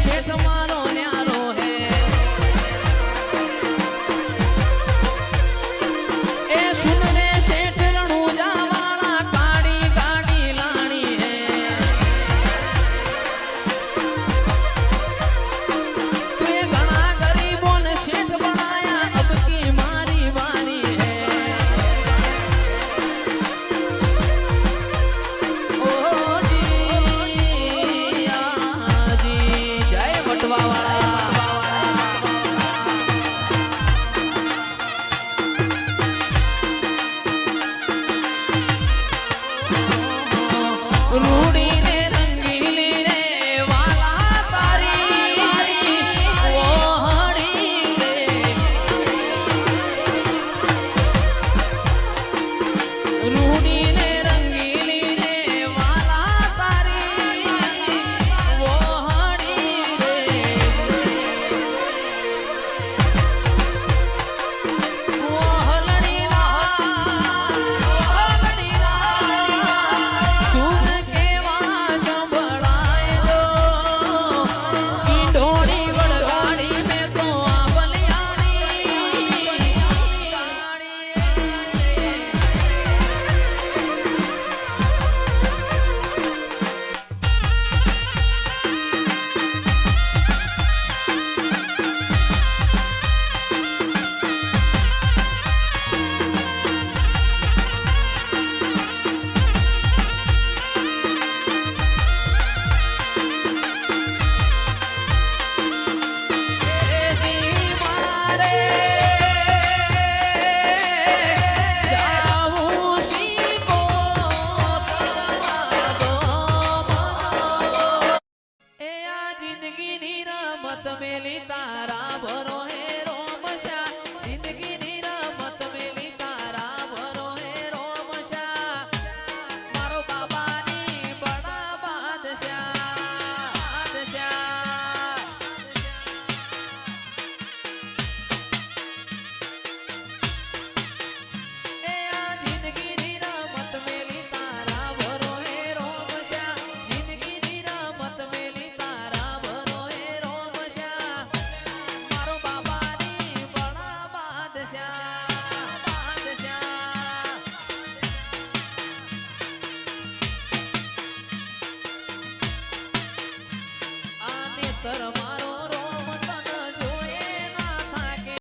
શેઠ મારો ન્યારો હે એ સુન રે શેઠ રણુજા વાળા કાળી ગાડી લાણી હે તું ઘણા ગરીબોને શેઠ બનાયા અબકી મારી વાણી હે रूड़ी रे रंगीली रे वाला तारी ओहड़ी रे रूड़ी रे रंगीली रे वाला तारी ओहड़ी रे ओहलड़ी ला सुन મેલી તારી